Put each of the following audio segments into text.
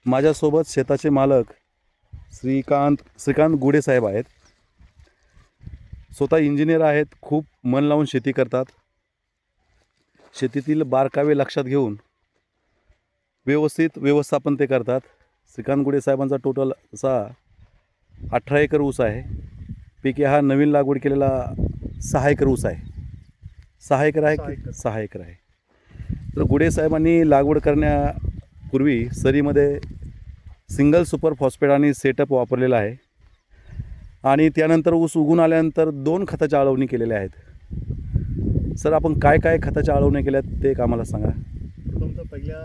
माझ्यासोबत शेताचे मालक श्रीकांत गुडे साहेब आहेत. स्वतः इंजिनियर आहेत, खूप मन लावून शेती करतात. शेतीतील बारकावे लक्षात घेऊन व्यवस्थित व्यवस्थापन ते करतात. श्रीकांत गुडे साहेबांचा टोटल असा 18 एकर ऊस आहे. पैकी हा नवीन लागवड केलेला 6 एकर ऊस आहे. 6 एकर आहे की 6 एकर आहे. तर गुडे साहेबांनी लागवड करण्यापूर्वी सरीमध्ये सिंगल सुपर फॉस्फेट आणि सेटअप वापरलेला आहे आणि त्यानंतर ऊस उगून आल्यानंतर 2 खताच्या आळवणी केलेल्या आहेत. सर, आपण काय काय खताच्या आळवणी केल्या ते एक आम्हाला सांगा. प्रथमतः पहिल्या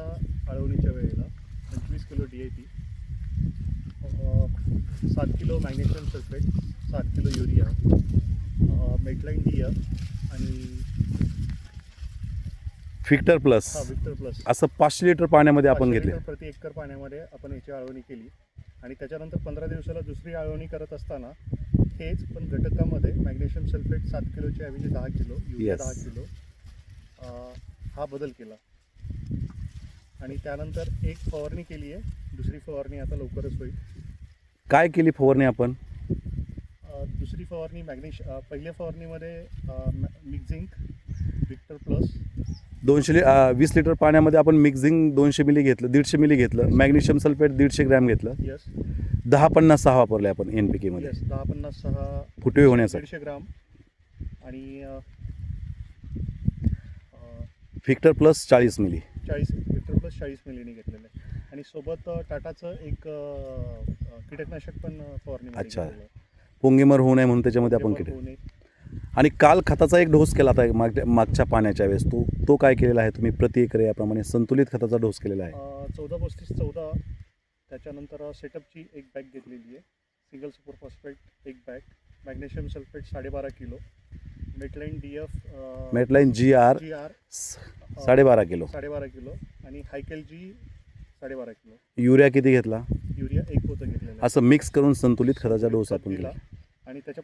आळवणीच्या वेळेला 25 kilo DAP, 7 kilo magnesium sulphate, 7 kilo urea, Metaline DF आणि व्हिक्टर प्लस असं 500 लिटर पाण्यामध्ये आपण घेतले. प्रति एकर पाण्यामध्ये आपण याची आळवणी केली आणि त्याच्यानंतर 15 दिवसाला दुसरी आळवणी करत असताना हेच पण घटकामध्ये मॅग्नेशियम सल्फेट 7 किलोच्या ऐवजी 10 किलो, युरिया 10 किलो हा बदल केला आणि त्यानंतर एक फवारणी केली आहे. दुसरी फवारणी आता लवकरच होईल. काय केली फवारणी आपण? दुसरी फवारणी पहिल्या फवारणीमध्ये मिक्झिंग व्हिक्टर प्लस 20 लिटर पाण्यामध्ये आपण मिक्झिंग 200 मिली घेतलं, 150 मिली घेतलं, मॅग्नेशियम सल्फेट 150 ग्रॅम घेतलं. यस. 10-50-6 वापरले आपण NPK मध्ये. 10-50-6 फुटवे होण्यासाठी 150 ग्राम आणि व्हिक्टर प्लस 40 मिली. व्हिक्टर प्लस 40 मिलीने घेतलेलं आहे आणि सोबत टाटाचं एक कीटकनाशक पण फवारणी. अच्छा, पोंगेमर होऊ नये म्हणून त्याच्यामध्ये आपण कीटक. आणि काल खताचा एक डोस केला होता मागच्या पाण्याच्या वेळेस. तो काय केलेला आहे तुम्ही? प्रति एकर याप्रमाणे संतुलित खताचा डोस केलेला आहे. 14-35-14. त्याच्यानंतर सेटअपची एक बॅग घेतलेली आहे. सिंगल सुपर फॉस्फेट एक bag, magnesium sulphate 12.5 kilo, Metaline DF Metaline GR 12.5 kilo आणि हायकेल G 12.5 किलो. युरिया किती घेतला? युरिया 1 पोतं घेतलेला. असं मिक्स करून संतुलित खताचा डोस आपण केला आणि त्याच्या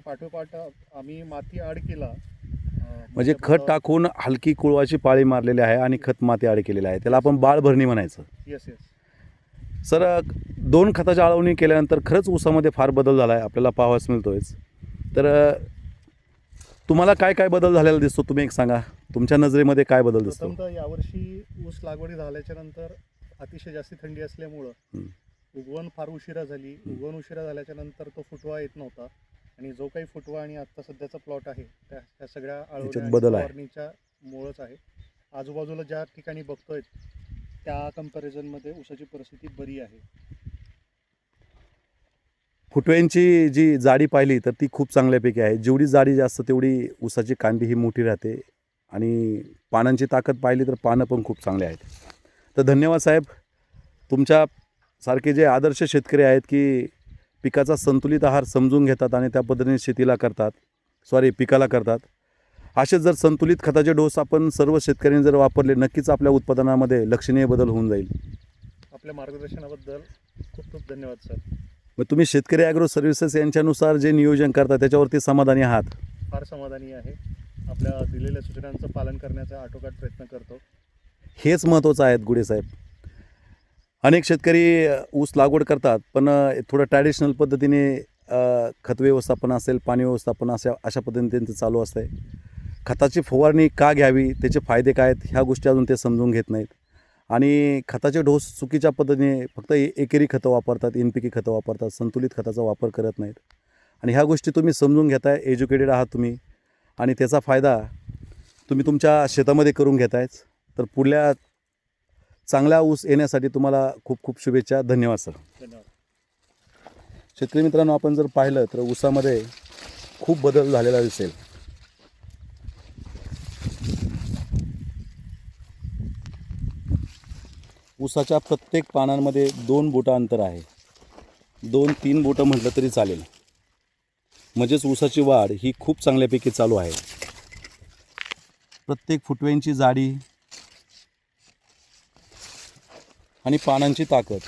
पाठोपाठ आम्ही माती ॲड केला. म्हणजे खत टाकून हलकी कुळवाची पाळी मारलेली आहे आणि खत माती ॲड केलेली आहे. त्याला आपण बाळ भरणी म्हणायचं. येस. सर, 2 खताच्या आळवणी केल्यानंतर खरंच ऊसामध्ये फार बदल झाला आहे, आपल्याला पाहावयास मिळतोयच. तर तुम्हाला काय काय बदल झालेला दिसतो? तुम्ही एक सांगा, तुमच्या नजरेमध्ये काय बदल दिसतो? प्रथमतः यावर्षी ऊस लागवडी झाल्याच्या नंतर अतिशय जास्त थंडी असल्यामुळं उगवण फार उशिरा झाली. उगवण उशिरा झाल्याच्या नंतर तो फुटवा येत नव्हता आणि जो काही फुटवा आणि आत्ता सध्याचा प्लॉट आहे त्या सगळ्या फवारणीच्या मुळंच आहे. आजूबाजूला ज्या ठिकाणी बघतोय त्या कंपॅरिझनमध्ये ऊसाची परिस्थिती बरी आहे. फुटव्यांची जी जाडी पाहिली तर ती खूप चांगल्यापैकी आहे. जेवढी जाडी जास्त तेवढी ऊसाची कांडी ही मोठी राहते आणि पानांची ताकद पाहिली तर पानं पण खूप चांगले आहेत. तर धन्यवाद साहेब. तुमच्यासारखे जे आदर्श शेतकरी आहेत की पिकाचा संतुलित आहार समजून घेतात आणि त्या पद्धतीने पिकाला करतात. असे जर संतुलित खताचे डोस आपण सर्व शेतकऱ्यांनी जर वापरले, नक्कीच आपल्या उत्पादनामध्ये लक्षणीय बदल होऊन जाईल. आपल्या मार्गदर्शनाबद्दल खूप खूप धन्यवाद सर. मग तुम्ही शेतकरी ॲग्रो सर्व्हिसेस यांच्यानुसार जे नियोजन करता त्याच्यावरती समाधानी आहात? फार समाधानी आहे. आपल्या दिलेल्या सूचनांचं पालन करण्याचा आटोकाट प्रयत्न करतो. हेच महत्त्वाचं आहे गुडे साहेब. अनेक शेतकरी ऊस लागवड करतात पण थोडं ट्रॅडिशनल पद्धतीने खत व्यवस्थापन असेल, पाणी व्यवस्थापन असेल, अशा पद्धतीने त्यांचं चालू असतं आहे. खताची फवारणी का घ्यावी, त्याचे फायदे काय आहेत, ह्या गोष्टी अजून ते समजून घेत नाहीत आणि खताचे डोस चुकीच्या पद्धतीने फक्त एकेरी खतं वापरतात, NPK खतं वापरतात, संतुलित खताचा वापर करत नाहीत. आणि ह्या गोष्टी तुम्ही समजून घेताय, एज्युकेटेड आहात तुम्ही आणि त्याचा फायदा तुम्ही तुमच्या शेतामध्ये करून घेतायच. तर पुढल्या चांगला ऊस येण्यासाठी तुम्हाला खूप खूप शुभेच्छा. धन्यवाद सर. धन्यवाद. शेतकरी मित्रांनो, आपण जर पाहिलं तर ऊसामध्ये खूप बदल झालेला दिसेल. ऊसाच्या प्रत्येक पानांमध्ये 2 बोटं अंतर आहे. 2-3 बोटं म्हटलं तरी चालेल. म्हणजेच ऊसाची वाढ ही खूप चांगल्यापैकी चालू आहे. प्रत्येक फुटव्यांची जाडी आणि पानांची ताकद